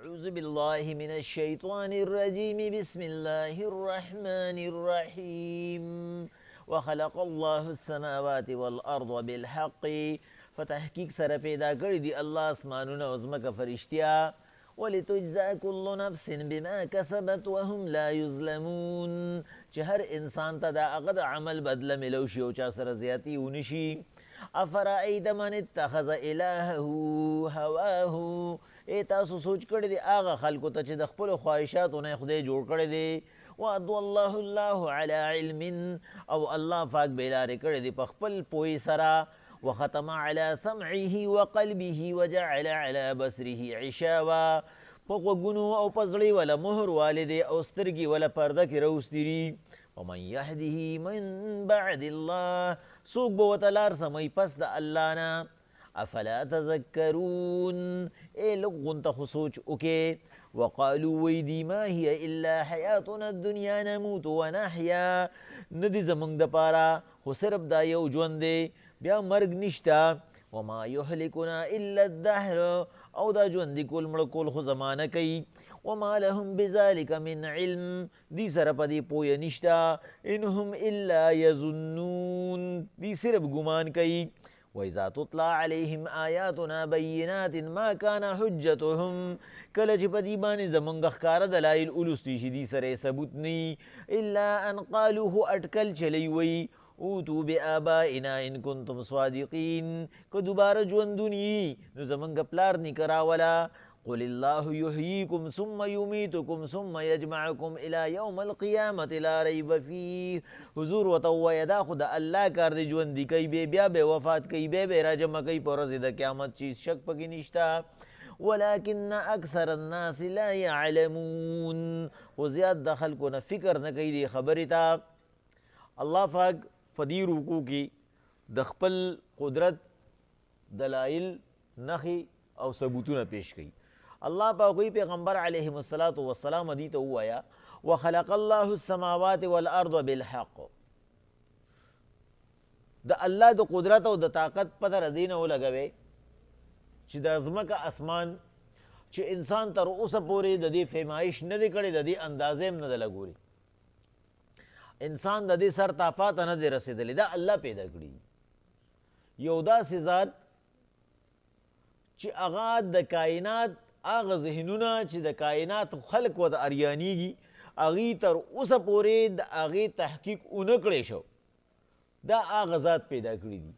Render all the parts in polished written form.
أعوذ بالله من الشيطان الرجيم بسم الله الرحمن الرحيم وخلق الله السماوات والأرض بالحق فتحقیق سره پیدا کړی دی الله اسمانونه او ځمکه فرشتیا ولتجزا كل نفس بما كسبت وهم لا يظلمون چې هر انسان ته د هغه د عمل بدله ملو شي او چا سره زیاتی ونشي افرأیت من اتخذ الهه هواه ای تاسو سوچ کړی دی هغه خلکو ته چې د خپلو خواهشاتو نه خدای جوړ کړی دی وأضله الله على علم او الله پاک بیلارې کړی دی په خپل پوهې سره وختم على سمعه وقلبه وجعل على بصره عشاوا په غوږونو او په زړه ولا مهر والدې او سترګې ولا پرده کې راوستري ومن يهده من بعد الله څوک به ورته لار سموي پس د الله نه افلا تذکرون ای لږ غونته خو سوچ وکې وقالوا ویدی ما هي الا حیاتنا الدنیا نموت ونحیا نه دي زموږ دپاره خو صرف دا یو ژوند دی بیا مرګ نشته وما یهلکنا الا الدهر او دا ژوندي کول مړه کول خو زمانه کوي وما لهم بذلك من علم دی سره په دې پویه نشته ان هم الا یظنون دی صرف ګمان کوي وإذا تطلع عليهم آياتنا بينات ما كان حجتهم کله چې په دې باندې زمونږ ښکاره دلایل اولستی شي دي سره ثبوت نی الا ان قالوه اټکل چلی وی اوتو بآبائنا ان کنتم صادقین که دوباره ژوندون یي نو زمونږ پلار نیکه راوله قل الله يحييكم ثم يميتكم ثم يجمعكم الى يوم القيامه لا ريب فيه حضور وتویا دا خو د الله کار دی ژوندي کوي بیا به وفات کوي به راجمع کوي په ورځ د قیامت چیز شک پکې نشته ولكن اکثر الناس لا يعلمون خو زیات د خلکو نه فکر نه کوي دی خبرې ته الله پاک په دې رکوع کې د خپل قدرت دلایل نښې او ثبوتونه پیش کوي الله پاک وی پیغمبر علیه السلام دی ته ووایا وخلق الله السماوات والارض بالحق د الله د قدرت او د طاقت پته ردینه ولګوي چې د ځمکه اسمان چې انسان تر اوسه پورې د دې پیمایش نه دی کړی د دې اندازې هم نه ده لګولې انسان د دې سر طاقت نه دی رسېدلی دا الله پیدا کړي یو داسې ذات چې هغه د کائنات هغه ذهنونه چې د کائنات خلق ورته اریانیږي هغې تر اوسه پورې د هغې تحقیق ونه کړی شو دا هغه ذات پیدا کړي دي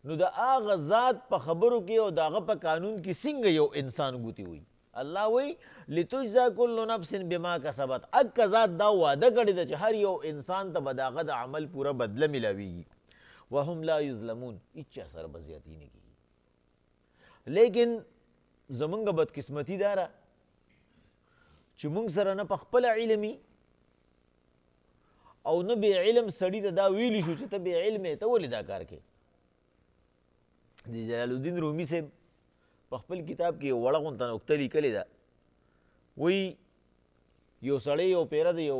نو د هغه ذات په خبرو کې او د هغه په قانون کې څنګه یو انسان ګوتې وي الله وی لتجزا كل نفس بما كسبت اک ذات دا وعده کړی ده چې هر یو انسان ته به د هغه د عمل پوره بدله ملاویږي وهم لا یظلمون هیچا سره به زیاتي نه کېږي لیکن زمونږ بدقسمتي دا ده چې مونږ سره نه په خپله علمي او نه بې علم سړي ته دا ویلی شو چې ته بې علم یې ته ولې دا کار کوې د جلال الدین رومي صاحب په خپل کتاب کې یو وړه غونته نکته لیکلې ده وایي یو سړی یو پیره د یو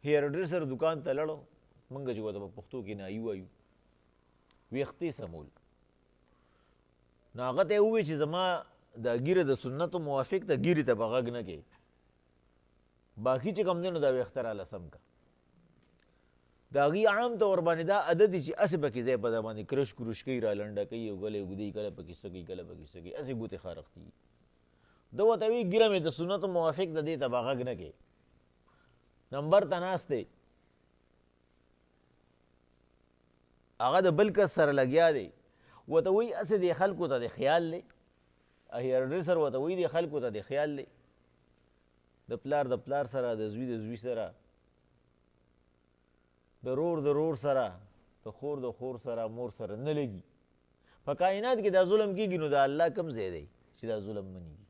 هیر ډریسر دکان ته لړو مونږ چې ورته په پښتو کې نایي وایو ویښتې سمول نو هغه ته یې ووایي چې زما دا ګیره د سنتو موافق ده ګیرې ته به غږ نه کوې باقي چې کوم دی نو دا ویښته راله سم که د هغې عام طور باندې دا عادت دی چې هسې پکې ځای په دا باندې کرش کروش کوي را لنډه کوي او ګلې اوږدوي کله پکې څه کوي کله پکې څه کوي هسې ګوتې خارښتي ده ورته وایي ګیره مې د سنتو موافق ده دې ته به غږ نه کوې نمبر ته ناست دی هغه د بل کس سره لګیا دی ورته وایي هسې دې خلکو ته د خیال دی هیر ډریسر ورته وایي دې خلکو ته د خیال دی د پلار سره د زوی سره د رور سره د خور سره مور سره نه لګي په کائنات کې دا ظلم کېږي نو د الله کم ځای دی چې دا ظلم منېږي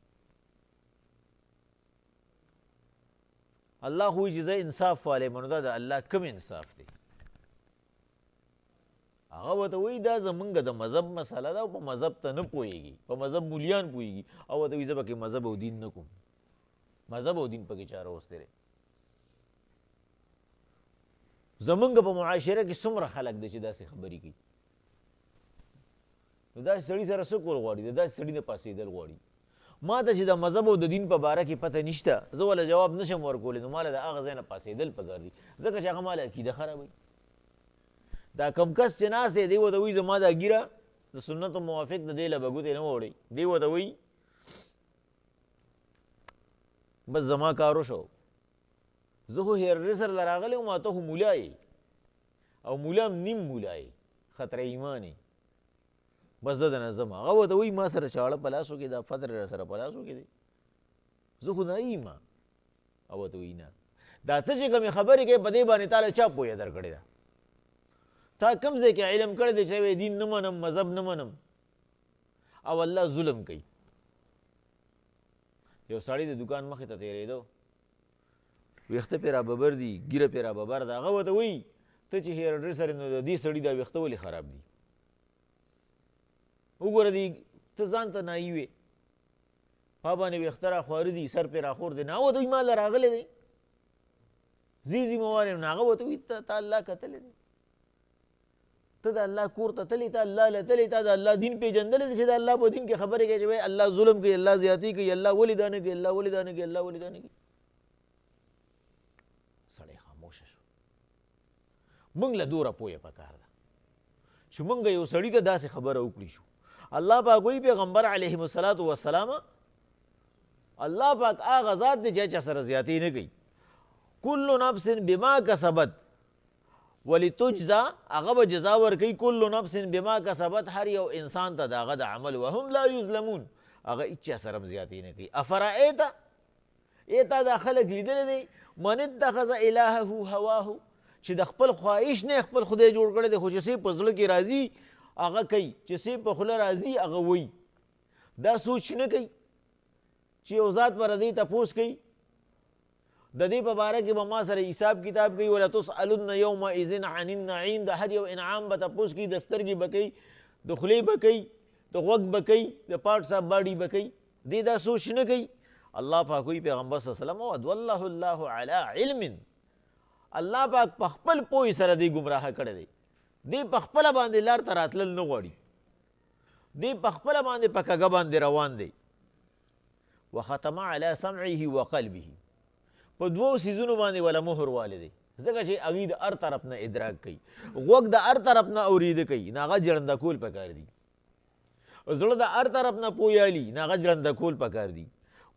الله خو وایي چې زه انصاف والی منو دا د الله کم انصاف دی هغه ورته وایي دا زمونږ د مذهب مسله ده او په مذهب ته نه پوهېږي په مذهب مولیان پوهېږي او ورته وایي زه پکې مذهب او دین نه کوم مذهب او دین پکې چا راوستی دی زمونږ په معاشره کې څومره خلک دی چې داسې خبرې کوي نو داسې سړي سره څه کول غواړي د داسې سړي نه پاسېدل غواړي ما ته چې د مذهب او د دین په باره کې پته نشته زه ولا جواب نشم ورکولی نو ماله د هغه ځای نه پاڅېدل پکار دي ځکه چې هغه ماله عقیده خرابوي دا کم کس چې ناست دی دی ورته وایي زما دا ګیره د سنتو موافق د دې له به ګوتې نه وړئ دی ورته وایي بس زما کار وشو زه خو هیرډریسر له راغلی وم ته خو مولا یې او مولا هم نیم مولا یې خطر ایمان یې بس زه دنه ځم هغه ورته وایي ما سره چاړه په لاسو کې دا فطر را سره په لاسو کې دی زه خو نه یم او ورته وایي نه دا ته چې کومې خبرې کوې په دې باندې تا له چا پوهه در کړې ده تا کوم ځای کې علم کړی دی چې دین نه منم مذهب نه منم او الله ظلم کوي یو سړی د دکان مخې ته تېرېدو ویښته پې راببر دي ګیره پې راببر ده هغه ورته وایي ته چې هیر ډریسر نو د دې سړي دا ویښته ولې خراب دي وګوره دی ته ځان ته نایي وې ما باندې ویښته راخواره دي سر پې راخور دی نه ورته وایي ما له راغلی دی ځي ځي موارې نو هغه ورته وایي تا الله کتلی دی ته د الله کور ته تللی ته الله له تللی تا د الله دین پېژندلی دی چې د الله په دین کې خبرې کوي چې وایي الله ظلم کوي الله زیاتي کوي الله ولې دا نه کوي الله ولې دا نه کوي الله ولې دا نه کوي سړی خاموشه شو موږ له دوره پوهه پکار ده چې موږ یو سړي ته داسې خبره وکړي شو الله پاک وایي پیغمبر علیهم الصلاة والسلام الله پاک هغه ذات دی چې چا سره زیاتي نه کوي کل نفس بما کسبت ولتجزا هغه به جزا ورکوي کل نفس بما کسبت هر یو انسان ته د هغه د عمل وهم لا یظلمون هغه هیچا سره هم زیاتي نه کوي افرأیت ایتا دا خلک لیدلی دی من اتخذ الهه هواه چې د خپل خواهش نه خپل خدای جوړ کړی دی خو چې څه په زړه کې راځي هغه کوي چې څه په خوله راځي هغه وایي دا سوچ نه کوي چې یو ذات به ردی تپوس کوي د دې په باره کې به ما سره حساب کتاب کوي ولا تسألن یومئذ عن النعیم د هر یو انعام به تپوس کوي د سترګې به کوي د خولې به کوي د غوږ به کوي د پاټ صاحب باډي به کوي دې دا سوچ نه کوي الله پاک وایي پیغمبر صلی الله علیه وسلم والله الله علی علم الله پاک په خپل پوهې سره دې ګمراه کړی دی دې په خپله باندې لار ته راتلل نه غواړي دې په خپله باندې په کږه باندې روان دی وختم علی سمعه وقلبه په دوو څیزونو باندې ولا مهر والی دی ځکه چې هغوی د هر طرف نه ادراک کوي غوږ د هر طرف نه اورېده کوي نه هغه جړنده کول پکار دي زړه د هر طرف نه پویالي نه هغه جړنده کول پکار دي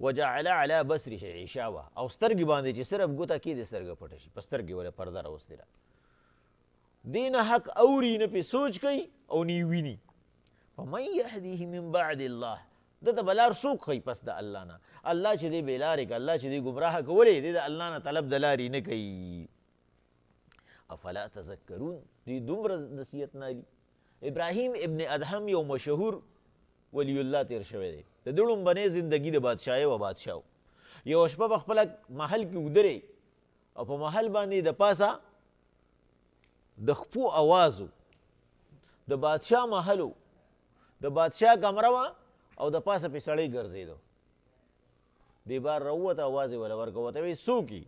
وجعل على بصره غشاوه او سترګې باندې چې صرف ګوته کې د سترګه پټه شي په سترګې ولا پرده راوستې ده دې نه حق اوري نه پې سوچ کوي او نه ویني فمن یهدیه من بعد الله دته به لار څوک ښیي پس د الله نه الله چې دی بې لارې که الله چې دی ګمراه کولی دی د الله نه طلب د لارې نه کوي افلا تذکرون دوی دومره نصیحت نه لي ابراهیم ابن ادهم یو مشهور ولی الله تیر شوی دی د ده لومبنۍ زندګي د بادشاهۍ و بادشاه یو شپه په خپله محل کې ودرې او په محل باندې د پاسه د خپو اوازو د بادشاه محلو د بادشاه کمره وه او د پاسه پې سړی ګرځېدو دې بار راووته اواز یې وله ورکړه ورته وایي څوک یې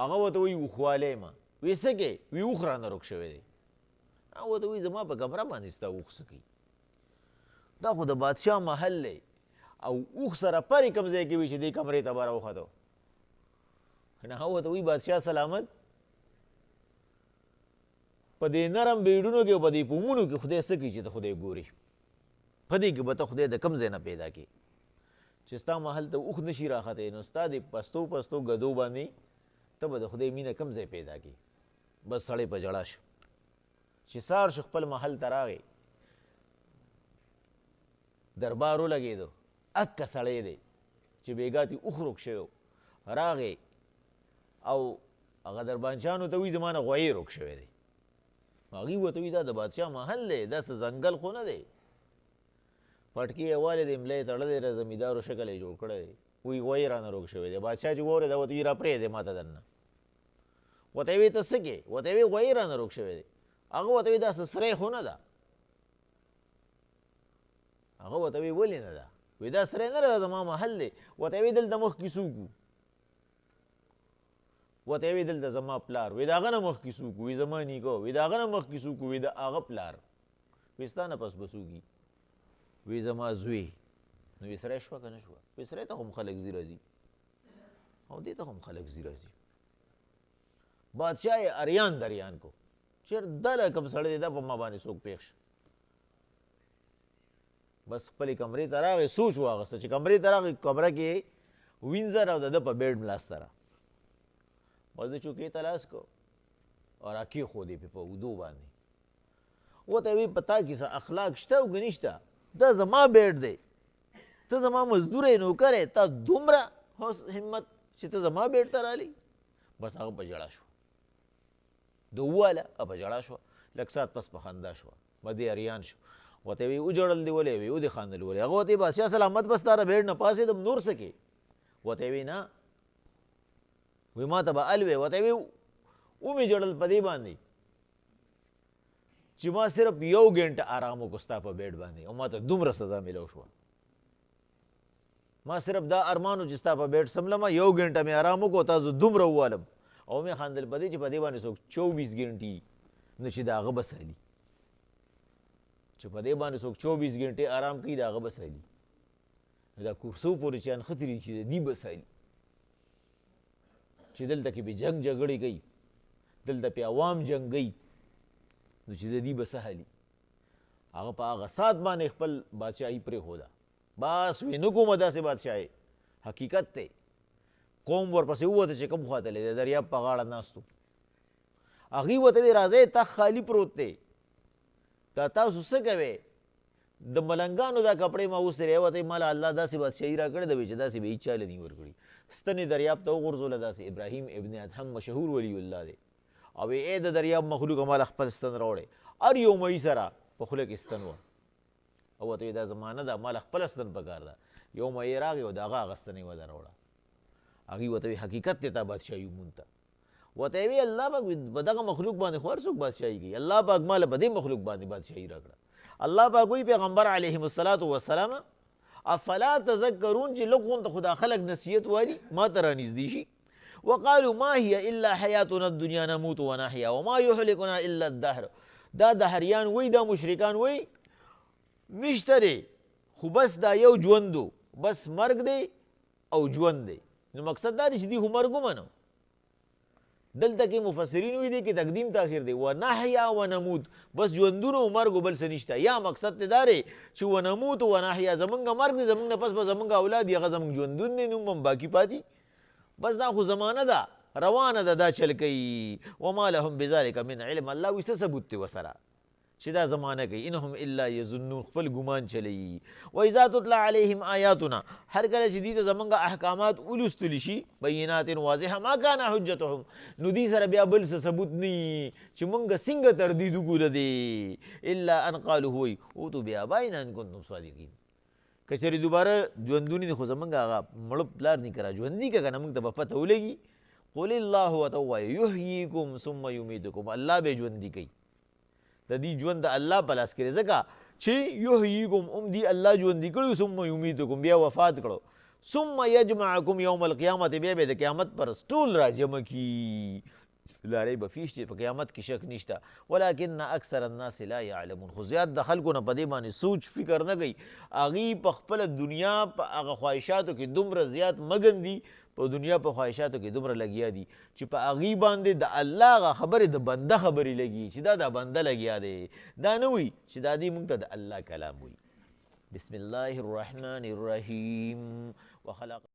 هغه ورته وایي اوښوالی ما وایي څه کې وایي اوښ رانه روک شوی دی هغه ورته وایي زما په کمره باندې ستا اوښ څه کوي دا خو د بادشاه محل دی او اوښ سره پرې کوم ځای کې وي چې دې کمرې ته به راوختو نو هغه ورته وایي بادشاه سلامت په دې نرم بیډونو کې او په دې پومونو کې خدای څه کوي چې ته خدای ګوري په دې کې به ته خدای د کوم ځای نه پیدا کړي چې ستا محل ته اوښ نشي راختلی نو ستا د پستو پستو ګدو باندې ته به د خدای مینه کوم ځای پیدا کړي بس سړی په ژړا شو چې سهار شو خپل محل ته راغی دربار ولګېدو اکه سړی دی چې بېګا تې اوښ روک شوی راغی او هغه دربانچانو ته وایي زما نه غویی روک شوی دی هغوی ورته وایي دا د بادشاه محل دی داسې ځنګل خو نه دی پټکي یې والې دی ملا یې تړلی دی زمیندارو شکل یې جوړ کړی دی وایي غویی رانه روک شوی دی بادشاه چې واورېده ورته وایي راپرېږدې ما ته دننه ورته یې وایي ته څه کې ورته یې وایي غویی رانه روک شوی دی هغه ورته وایي داسې سری خو نه ده هغه ورته وایي ولې نه ده وایي دا سری نه ده زما محل دی ورته یې وایي دلته مخکې څوک وو ورته یې وایي دلته زما پلار وایي د هغه نه مخکې څوک وایي زما نیکه وایي د هغه نه مخکې څوک وایي د هغه پلار وایي ستا نه پس به څوک وي وایي زما زوی نو ویسره شوه که نه شوه؟ ویسره ته هم خلک ځي راځي او دې ته هم خلک ځي راځي. بادشاه یې اریان دریان کو چېر دله کوم سړی دی دا په ما باندې څوک پېښ شه. بس خپلې کمرې ته راغی، سوچ واغسته چې کمرې ته راغی، کمره کې وینځر او د ده په بیډ ملاسته را. بس د چوکۍ ته لاس کو او را کېښودې پې په اودو باندې. وته وی په تا کې څه اخلاق شته او که نشته؟ دا زما بیډ دی، ته زما مزدور یې، نوکر یې، تا دومره همت چې ته زما بیډ ته رالي؟ بس هغه په ژړا شو، د وواله په ژړا شوه، لږ ساعت پس په خندا شوه، مدې اریان شو. ورته وی وجړل دې ولې؟ وی ودې خاندل ولې؟ هغه ورته بادشاه سلامت بس تاره بیډ نه پاسېدم، نور څه کې؟ ورته وی نه، وی ما ته به ال وی. ورته وی ومې ژړل په دې باندې چې ما صرف 1 ګنټه آرام وکړو ستا په بیډ باندې او ما ته دومره سزا میلو شوه. ما صرف دا ارمانو چې ستا په بیډ سملمه، 1 ګنټه مې آرام وکړو، تاسو دومره ووالم او مې خاندل په دې چې په دې باندې څوک 24 ګنټې نو چې د هغه به سالي، چې په دې باندې څوک 24 ګنټې آرام کوي د هغه به سالي. دا کورسو پورې چې انښتري چې د دې به سالي، چې دلته کې به جنګ جګړې کوي، دلته پې عوام جنګوي، نو چې د دې به څه حالي؟ هغه په هغه سات باندې خپل بادشاهي پرېښوده. بس وی نه کومه داسې بادشاهي، حقیقت دی. قوم ورپسې ووته چې کوم خوا تللی دی، دریاب په غاړه ناستو. هغوی ورته وی راځئ تخت خالي پروت دی، دا تاسو څه کوئ؟ د ملنګانو دا کپړې ما اوستې دی. ورته ما له الله داسې بادشاهي را کړې ده چې داسې به هېچا له نی ورکړي. ستنې دریاب ته وغورځوله، داسې ابراهیم ابن ادهم مشهور ولی الله دی، او ای د دریاب مخلوقه ما له خپل ستن راوړی. هر یو مهي سره په خوله کې ستن وه. او ورته دا زمانه ده، ما له خپله ستن پکار ده. یو مهي راغی او د هغه هغه ستنې وله راوړه. هغوی ورته وی حقیقت دی تا بادشاهي ومونږ ته. ورته وی الله پاک په دغه مخلوق باندې خو هر څوک بادشاهي کوي، الله پاک ما له په دې مخلوق باندې بادشاهي راکړه. الله پاک وی پیغمبر علیهم الصلاة والسلام افلا تذکرون چې لږ غونته خو دا خلک نصیحت والي ما ته رانږدې شي. وقالوا ما هي الا حیاتنا الدنیا نموت ونحیا وما یهلکنا الا الدهر. دا دهریان وی، دا مشرکان وی نشته دی، خو بس دا یو ژوندو، بس مرګ دی او ژوند دی. نو مقصد دا دی چې دوی خو مرګ ومنو. دلته کې مفسرین وی دی کې تقدیم تاخیر دی، ونحیا ونموت، بس ژوندونه او مرګ بل څه نشته. یا مقصد دی دا دی چې ونموت ونحیا، زمونږ مرګ دی، زمونږ نه پس به زمونږ اولاد یې هغه زمونږ ژوندون دی، نوم هم باقي پاتې. بس دا خو زمانه ده، روانه ده، دا چل کوي. وما لهم بذلک من علم، الله وی څه ثبوت دی ورسره چې دا زمانه کوي. انهم الا یظنون، خپل ګمان چلی. و اذا تتلى عليهم آیاتنا، هر کله چې دوی ته زمونږ احکامات ولوستلی شي، بینات واضحه، ما کان حجتهم، نو دوی سره بیا بل څه ثبوت نه چې مونږ څنګه تردید وکړو دی، الا ان قالوا وی اوتوا بآبائنا ان کنتم صادقین. که چېرې دوباره ژوندونی دی خو زمونږ هغه مړه پلار نیکه را ژوندي که که نه مونږ ته به پته ولګي. قل الله ورته ووایه یحییکم ثم یمیتکم، الله به ژوندي کوي. د دې ژوند د الله په لاس کې دی، ځکه چې یحییکم دی الله ژوندي کړي، ثم یمیتکم بیا وفات کړو، ثم یجمعکم یوم القیامت، بیا به د قیامت پر ټول راجمع کي. لا ریب فیه، چې په قیامت کې شک نشته. ولکن اکثر الناس لا یعلمون، خو زیات د خلکو نه په دې باندې سوچ فکر نه کوي. هغوی په خپله دنیا په هغه خواهشاتو کې دومره زیات مګن دي، په دنیا په خواهشاتو کې دومره لګیا دي چې په هغوی باندې د الله هغه خبرې د بنده خبرې لګي چې دا د بنده لګیا دی. دا نه وي چې دا دې موږ ته د الله کلام وي. بسم الله الرحمن الرحیم. وخلق